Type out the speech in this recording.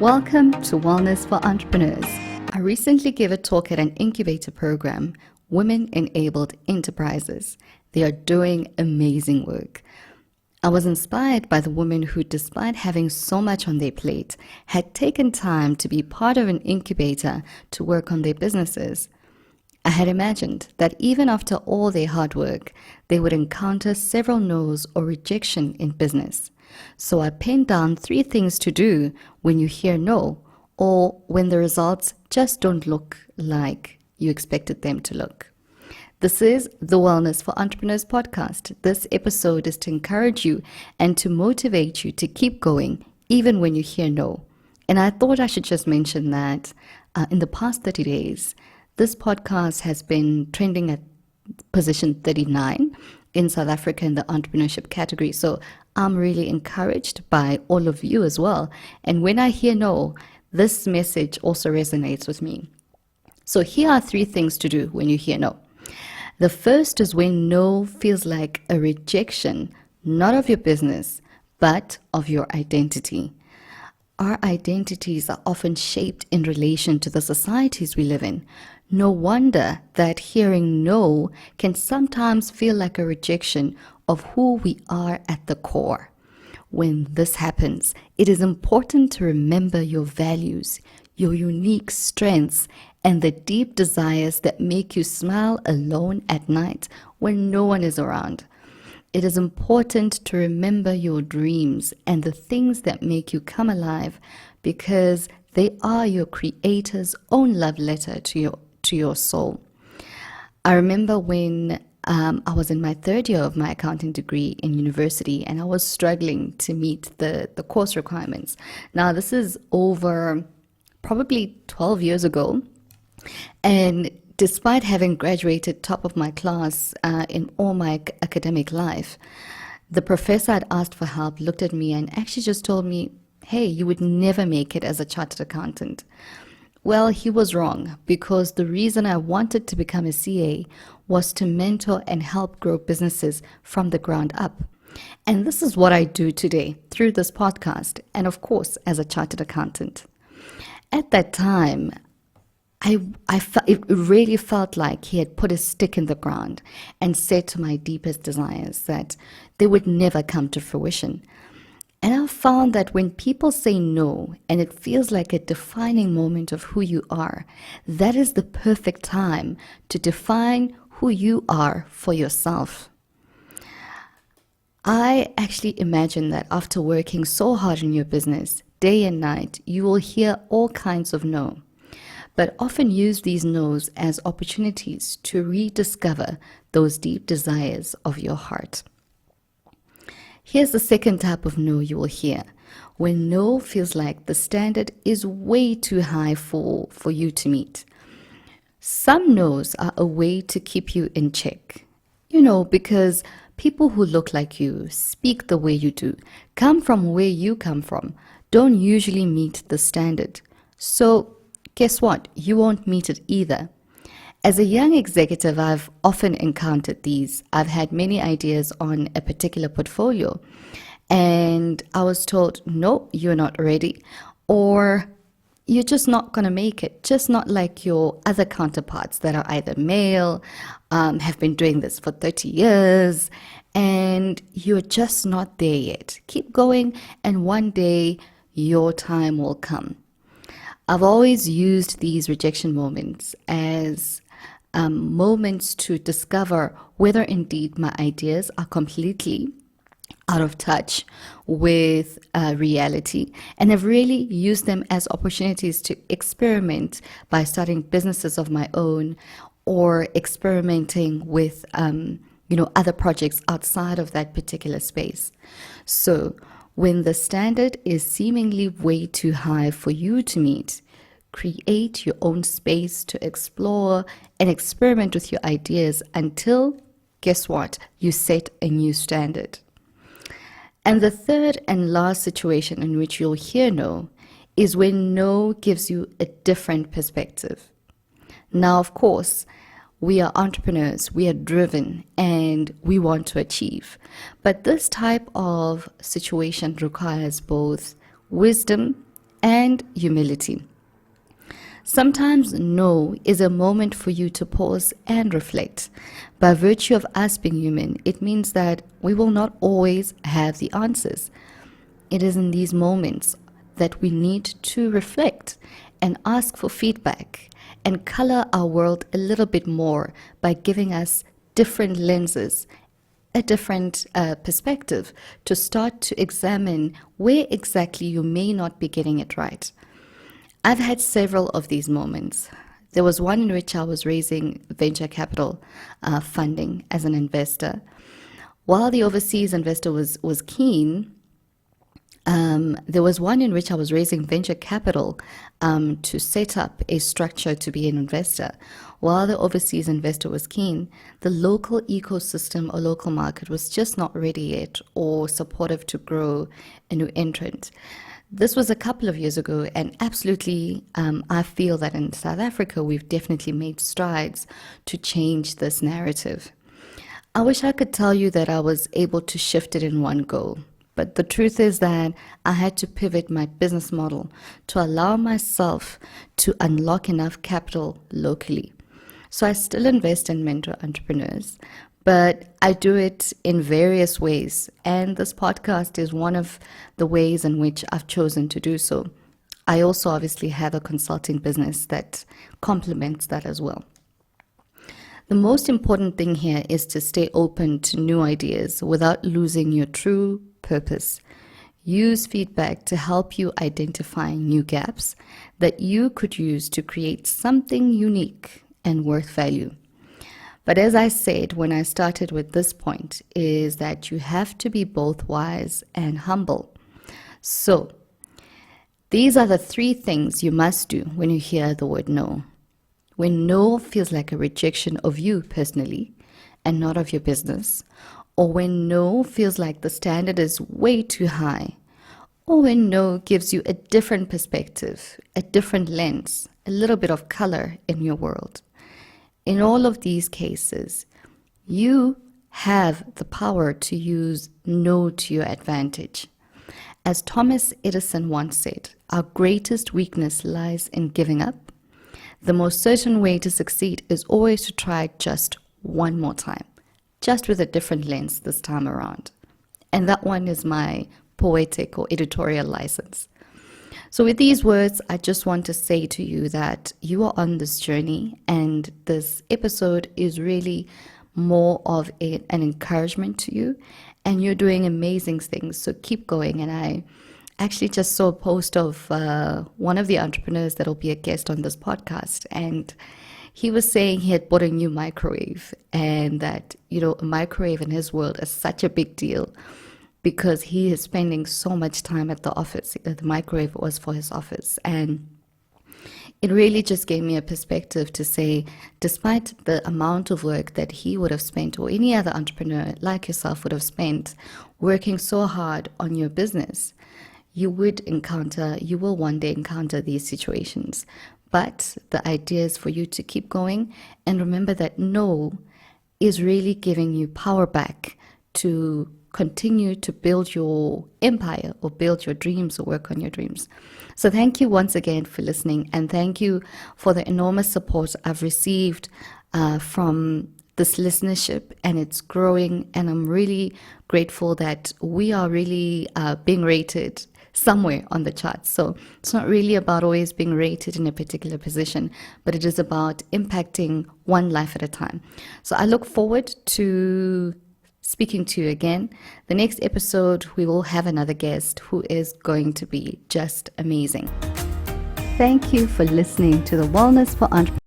Welcome to Wellness for Entrepreneurs. I recently gave a talk at an incubator program, Women Enabled Enterprises. They are doing amazing work. I was inspired by the women who, despite having so much on their plate, had taken time to be part of an incubator to work on their businesses. I had imagined that even after all their hard work, they would encounter several no's or rejection in business. So I penned down 3 things to do when you hear no, or when the results just don't look like you expected them to look. This is the Wellness for Entrepreneurs podcast. This episode is to encourage you and to motivate you to keep going even when you hear no. And I thought I should just mention that in the past 30 days, this podcast has been trending at position 39 in South Africa in the entrepreneurship category. So I'm really encouraged by all of you as well. And when I hear no, this message also resonates with me. So here are 3 things to do when you hear no. The first is when no feels like a rejection, not of your business, but of your identity. Our identities are often shaped in relation to the societies we live in. No wonder that hearing no can sometimes feel like a rejection of who we are at the core. When this happens, it is important to remember your values, your unique strengths, and the deep desires that make you smile alone at night when no one is around. It is important to remember your dreams and the things that make you come alive, because they are your creator's own love letter to your soul. I remember when I was in my 3rd year of my accounting degree in university, and I was struggling to meet the course requirements. Now, this is over probably 12 years ago, and despite having graduated top of my class in all my academic life, the professor I'd asked for help looked at me and actually just told me, hey, you would never make it as a chartered accountant. Well, he was wrong, because the reason I wanted to become a CA was to mentor and help grow businesses from the ground up. And this is what I do today through this podcast, and of course, as a chartered accountant. At that time, it really felt like he had put a stick in the ground and said to my deepest desires that they would never come to fruition. And I found that when people say no, and it feels like a defining moment of who you are, that is the perfect time to define who you are for yourself. I actually imagine that after working so hard in your business, day and night, you will hear all kinds of no. But often use these no's as opportunities to rediscover those deep desires of your heart. Here's the second type of no you will hear, when no feels like the standard is way too high for you to meet. Some no's are a way to keep you in check. Because people who look like you, speak the way you do, come from where you come from, don't usually meet the standard. So guess what? You won't meet it either. As a young executive, I've often encountered these. I've had many ideas on a particular portfolio, and I was told, no, you're not ready, or you're just not going to make it, just not like your other counterparts that are either male, have been doing this for 30 years, and you're just not there yet. Keep going, and one day your time will come. I've always used these rejection moments as moments to discover whether indeed my ideas are completely out of touch with reality, and have really used them as opportunities to experiment by starting businesses of my own, or experimenting with other projects outside of that particular space. So when the standard is seemingly way too high for you to meet, create your own space to explore and experiment with your ideas until, guess what, you set a new standard. And the third and last situation in which you'll hear no is when no gives you a different perspective. Now, of course, we are entrepreneurs, we are driven, and we want to achieve. But this type of situation requires both wisdom and humility. Sometimes no is a moment for you to pause and reflect. By virtue of us being human, it means that we will not always have the answers. It is in these moments that we need to reflect and ask for feedback and color our world a little bit more by giving us different lenses, a different perspective to start to examine where exactly you may not be getting it right. I've had several of these moments. There was one in which I was raising venture capital funding as an investor. While the overseas investor was keen, there was one in which I was raising venture capital to set up a structure to be an investor. While the overseas investor was keen, the local ecosystem or local market was just not ready yet or supportive to grow a new entrant. This was a couple of years ago, and absolutely, I feel that in South Africa, we've definitely made strides to change this narrative. I wish I could tell you that I was able to shift it in one go, but the truth is that I had to pivot my business model to allow myself to unlock enough capital locally. So I still invest in mentor entrepreneurs, but I do it in various ways. And this podcast is one of the ways in which I've chosen to do so. I also obviously have a consulting business that complements that as well. The most important thing here is to stay open to new ideas without losing your true purpose. Use feedback to help you identify new gaps that you could use to create something unique and worth value. But as I said when I started with this point, is that you have to be both wise and humble. So, these are the 3 things you must do when you hear the word no. When no feels like a rejection of you personally and not of your business, or when no feels like the standard is way too high, or when no gives you a different perspective, a different lens, a little bit of color in your world. In all of these cases, you have the power to use no to your advantage. As Thomas Edison once said, our greatest weakness lies in giving up. The most certain way to succeed is always to try just one more time, just with a different lens this time around. And that one is my poetic or editorial license. So with these words, I just want to say to you that you are on this journey, and this episode is really more of an encouragement to you, and you're doing amazing things. So keep going. And I actually just saw a post of one of the entrepreneurs that will be a guest on this podcast, and he was saying he had bought a new microwave, and that, a microwave in his world is such a big deal, because he is spending so much time at the office. The microwave was for his office. And it really just gave me a perspective to say, despite the amount of work that he would have spent, or any other entrepreneur like yourself would have spent, working so hard on your business, you will one day encounter these situations. But the idea is for you to keep going, and remember that no is really giving you power back to continue to build your empire or build your dreams or work on your dreams. So thank you once again for listening, and thank you for the enormous support I've received from this listenership, and it's growing, and I'm really grateful that we are really being rated somewhere on the charts. So it's not really about always being rated in a particular position, but it is about impacting one life at a time. So I look forward to speaking to you again. The next episode, we will have another guest who is going to be just amazing. Thank you for listening to the Wellness for Entrepreneurs